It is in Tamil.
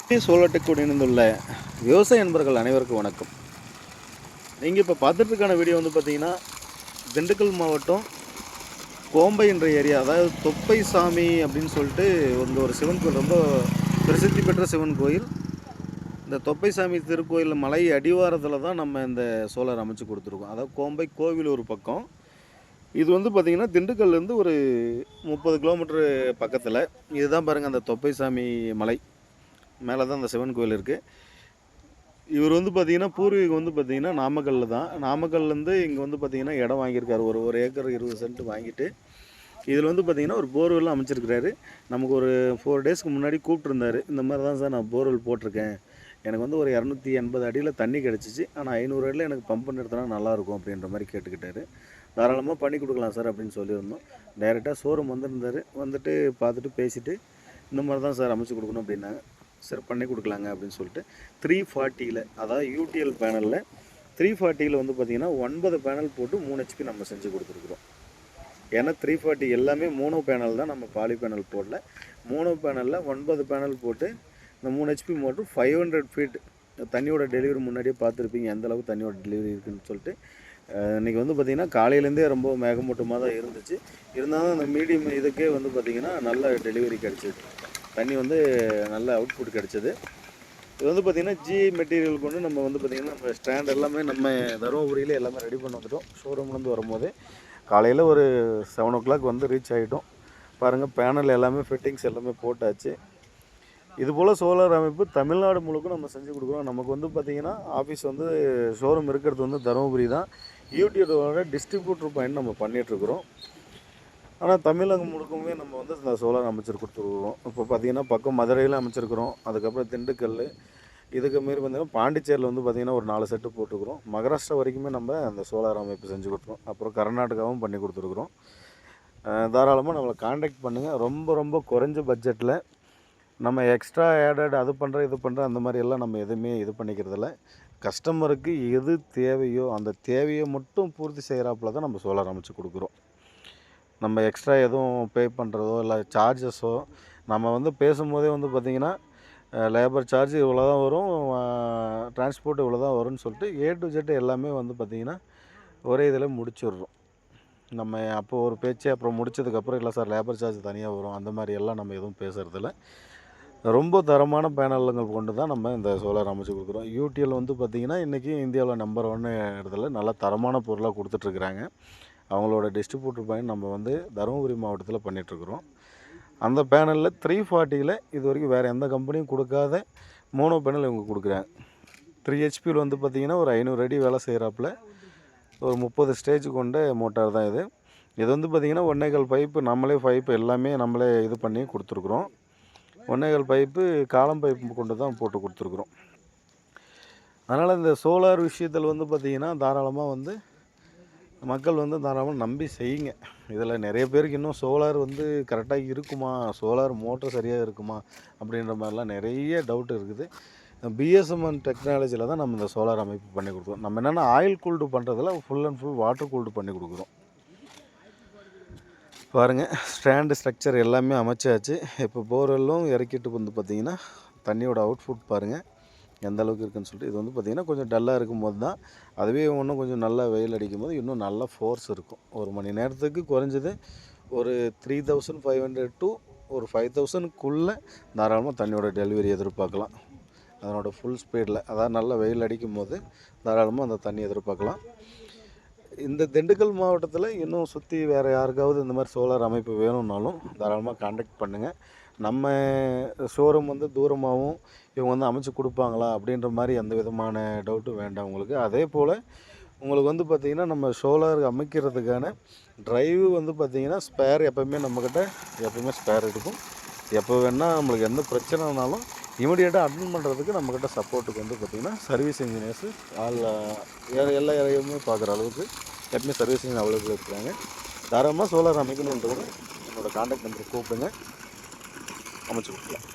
சோலார் இணைந்துள்ள விவசாய நண்பர்கள் அனைவருக்கும் வணக்கம். நீங்கள் இப்போ பார்த்துட்டுருக்கான வீடியோ வந்து பார்த்தீங்கன்னா, திண்டுக்கல் மாவட்டம் கோம்பை என்ற ஏரியா, அதாவது தொப்பை சாமி அப்படின்னு சொல்லிட்டு ஒரு சிவன் கோயில், ரொம்ப பிரசித்தி பெற்ற சிவன் கோயில். இந்த தொப்பை சாமி திருக்கோயில் மலை அடிவாரத்தில் தான் நம்ம இந்த சோலார் அமைச்சு கொடுத்துருக்கோம். அதாவது கோம்பை கோவில் ஒரு பக்கம், இது வந்து பார்த்திங்கன்னா திண்டுக்கல்லேருந்து ஒரு 30 கிலோமீட்டரு பக்கத்தில். இதுதான் பாருங்கள் அந்த தொப்பை சாமி மலை மேலே தான் அந்த சிவன் கோயில் இருக்குது. இவர் வந்து பார்த்திங்கன்னா பூர்வீகம் வந்து பார்த்திங்கன்னா நாமக்கல்லில் தான். நாமக்கல்லேருந்து இங்கே வந்து பார்த்திங்கன்னா இடம் வாங்கியிருக்காரு. ஒரு ஏக்கர் 20 சென்ட் வாங்கிட்டு இதில் வந்து பார்த்திங்கன்னா ஒரு போர்வெல்லாம் அமைச்சிருக்கிறாரு. நமக்கு ஒரு 4 டேஸ்க்கு முன்னாடி கூப்பிட்ருந்தாரு. இந்த மாதிரி தான் சார் நான் போர்வெல் போட்டிருக்கேன், எனக்கு வந்து ஒரு 280 அடியில் தண்ணி கிடச்சிச்சு, ஆனால் 500 அடியில் எனக்கு பம்ப் நிறுத்தினா நல்லாயிருக்கும் அப்படின்ற மாதிரி கேட்டுக்கிட்டாரு. தாராளமாக பண்ணி கொடுக்கலாம் சார் அப்படின்னு சொல்லியிருந்தோம். டைரெக்டாக ஷோரூம் வந்துருந்தார். வந்துட்டு பார்த்துட்டு பேசிவிட்டு இந்த மாதிரி தான் சார் அமைச்சு கொடுக்கணும் அப்படின்னாங்க. சார் பண்ணி கொடுக்கலாங்க அப்படின்னு சொல்லிட்டு 340 அதாவது யூடிஎல் பேனலில் 340 வந்து பார்த்திங்கன்னா 9 பேனல் போட்டு 3 HP நம்ம செஞ்சு கொடுத்துருக்குறோம். ஏன்னா 340 எல்லாமே மோனோ பேனல் தான், நம்ம பாலி பேனல் போடல. மோனோ பேனலில் 9 பேனல் போட்டு இந்த 3 HP மோட்டர் 500 ஃபீட் தண்ணியோட டெலிவரி முன்னாடியே பார்த்துருப்பீங்க எந்த அளவுக்கு தண்ணியோட டெலிவரி இருக்குதுன்னு சொல்லிட்டு. இன்றைக்கி வந்து பார்த்திங்கன்னா காலையிலேருந்தே ரொம்ப மேகமூட்டமாக தான் இருந்துச்சு. இருந்தாலும் அந்த மீடியம் இதுக்கே வந்து பார்த்திங்கன்னா நல்ல டெலிவரி கிடச்சிது, தண்ணி வந்து நல்ல அவுட்புட் கிடச்சிது. இது வந்து பார்த்திங்கன்னா ஜிஐ மெட்டீரியல் கொண்டு நம்ம வந்து பார்த்திங்கன்னா நம்ம ஸ்டாண்ட் எல்லாமே நம்ம தருமபுரியில் எல்லாமே ரெடி பண்ணி வந்துட்டோம். ஷோரூம்லேருந்து வரும்போது காலையில் ஒரு 7 o'clock வந்து ரீச் ஆகிட்டோம். பாருங்கள் பேனல் எல்லாமே ஃபிட்டிங்ஸ் எல்லாமே போட்டாச்சு. இதுபோல் சோலார் அமைப்பு தமிழ்நாடு முழுக்க நம்ம செஞ்சு கொடுக்குறோம். நமக்கு வந்து பார்த்திங்கன்னா ஆஃபீஸ் வந்து ஷோரூம் இருக்கிறது வந்து தருமபுரி தான். யூடியூபோட டிஸ்ட்ரிபியூட்டர் பாயிண்ட் நம்ம பண்ணிகிட்ருக்குறோம். ஆனால் தமிழகம் முழுக்கமே நம்ம வந்து இந்த சோலார் அமைச்சர் கொடுத்துருக்குறோம். இப்போ பார்த்திங்கன்னா பக்கம் மதுரையில் அமைச்சிருக்கிறோம், அதுக்கப்புறம் திண்டுக்கல், இதுக்கு மாரி பார்த்திங்கன்னா பாண்டிச்சேரியில் வந்து பார்த்திங்கன்னா ஒரு 4 செட்டு போட்டுருக்குறோம். மகாராஷ்டிரா வரைக்குமே நம்ம அந்த சோலார் அமைப்பு செஞ்சு கொடுத்துருவோம். அப்புறம் கர்நாடகாவும் பண்ணி கொடுத்துருக்குறோம். தாராளமாக நம்மளை காண்டாக்ட் பண்ணுங்கள். ரொம்ப ரொம்ப குறைஞ்ச பட்ஜெட்டில் நம்ம எக்ஸ்ட்ரா ஆடட் அது பண்ணுற இது பண்ணுற அந்த மாதிரி எல்லாம் நம்ம எதுவுமே இது பண்ணிக்கிறதில்ல. கஸ்டமருக்கு எது தேவையோ அந்த தேவையை மட்டும் பூர்த்தி செய்கிறாப்புல தான் நம்ம சோலார் அமைச்சு கொடுக்குறோம். நம்ம எக்ஸ்ட்ரா எதுவும் பே பண்ணுறதோ இல்லை சார்ஜஸோ நம்ம வந்து பேசும்போதே வந்து பார்த்திங்கன்னா லேபர் சார்ஜ் இவ்வளோ தான் வரும், டிரான்ஸ்போர்ட் இவ்வளோ தான் வரும்னு சொல்லிட்டு A to Z எல்லாமே வந்து பார்த்திங்கன்னா ஒரே இதில் முடிச்சிடுறோம். நம்ம அப்போ ஒரு பேச்சு, அப்புறம் முடிச்சதுக்கப்புறம் இல்லை சார் லேபர் சார்ஜ் தனியாக வரும், அந்த மாதிரி எல்லாம் நம்ம எதுவும் பேசுகிறதில்ல. ரொம்ப தரமான பேனலுங்கள் கொண்டு தான் நம்ம இந்த சோலார் அமைச்சு கொடுக்குறோம். யூடிஎல் வந்து பார்த்திங்கன்னா இன்றைக்கி இந்தியாவில் நம்பர் 1 இடத்துல நல்ல தரமான பொருளாக கொடுத்துட்ருக்குறாங்க. அவங்களோட டிஸ்ட்ரிபியூட்டர் பாயிண்ட் நம்ம வந்து தருமபுரி மாவட்டத்தில் பண்ணிகிட்ருக்குறோம். அந்த பேனலில் 340 இது வரைக்கும் வேறு எந்த கம்பெனியும் கொடுக்காத மோனோ பேனல் இவங்க கொடுக்குறாங்க. 3 HP வந்து பார்த்திங்கன்னா ஒரு 500 அடி வேலை செய்கிறாப்புல ஒரு 30 ஸ்டேஜ் கொண்ட மோட்டார் தான் இது. இது வந்து பார்த்திங்கன்னா 1.25 பைப்பு, நம்மளே பைப்பு எல்லாமே நம்மளே இது பண்ணி கொடுத்துருக்குறோம். 1.25 பைப்பு காலம் பைப்பு கொண்டு தான் போட்டு கொடுத்துருக்குறோம். அதனால் இந்த சோலார் விஷயத்தில் வந்து பார்த்திங்கன்னா தாராளமாக வந்து மக்கள் வந்து தாராளமாக நம்பி செய்யுங்க. இதில் நிறைய பேருக்கு இன்னும் சோலார் வந்து கரெக்டாக இருக்குமா, சோலார் மோட்டர் சரியாக இருக்குமா அப்படின்ற மாதிரிலாம் நிறைய டவுட் இருக்குது. பிஎஸ்எம்என் டெக்னாலஜியில் தான் நம்ம இந்த சோலார் அமைப்பு பண்ணி கொடுக்குறோம். நம்ம என்னென்னா ஆயில் கூல்டு பண்ணுறதில் full and full water cooled பண்ணி கொடுக்குறோம். பாருங்கள் ஸ்டாண்டு ஸ்ட்ரக்சர் எல்லாமே அமைச்சாச்சு. இப்போ போர்வெல்லும் இறக்கிட்டு வந்து பார்த்திங்கன்னா தண்ணியோட அவுட்புட் பாருங்கள் எந்த அளவுக்கு இருக்குதுன்னு சொல்லிட்டு. இது வந்து பார்த்திங்கன்னா கொஞ்சம் டல்லாக இருக்கும்போது தான், அதுவே இன்னும் கொஞ்சம் நல்லா வெயில் அடிக்கும் போது இன்னும் நல்ல ஃபோர்ஸ் இருக்கும். ஒரு மணி நேரத்துக்கு குறைஞ்சது ஒரு 3500 to ஒரு 5000க்குள்ளே தாராளமாக தண்ணியோட டெலிவரி எதிர்பார்க்கலாம். அதனோட ஃபுல் ஸ்பீடில், அதாவது நல்லா வெயில் அடிக்கும் போது தாராளமாக அந்த தண்ணி எதிர்பார்க்கலாம். இந்த திண்டுக்கல் மாவட்டத்தில் இன்னும் சுற்றி வேறு யாருக்காவது இந்த மாதிரி சோலார் அமைப்பு வேணும்னாலும் தாராளமாக காண்டாக்ட் பண்ணுங்கள். நம்ம ஷோரூம் வந்து தூரமாகவும் இவங்க வந்து அமைச்சு கொடுப்பாங்களா அப்படின்ற மாதிரி எந்த விதமான டவுட்டும் வேண்டாம் உங்களுக்கு. அதே போல் உங்களுக்கு வந்து பார்த்திங்கன்னா நம்ம சோலார் அமைக்கிறதுக்கான ட்ரைவ் வந்து பார்த்திங்கன்னா ஸ்பேர் எப்போயுமே நம்மக்கிட்ட எப்போயுமே ஸ்பேர் இருக்கும். எப்போ வேணால் நம்மளுக்கு எந்த பிரச்சனைனாலும் இமீடியட்டாக அட்டெண்ட் பண்ணுறதுக்கு நம்மக்கிட்ட சப்போர்ட்டுக்கு வந்து பார்த்திங்கன்னா சர்வீஸ் இன்ஜினியர்ஸு எல்லா ஏரியாவுமே பார்க்குற அளவுக்கு எப்பவுமே சர்வீஸ் இன்ஜினியர் அவைலபிள் இருக்கிறாங்க. தாராளமாக சோலார் அமைக்கணுன்றவங்க என்னோடய காண்டாக்ட் நம்பர் கூப்பிடுங்க, அமைச்சு கொடுக்கலாம்.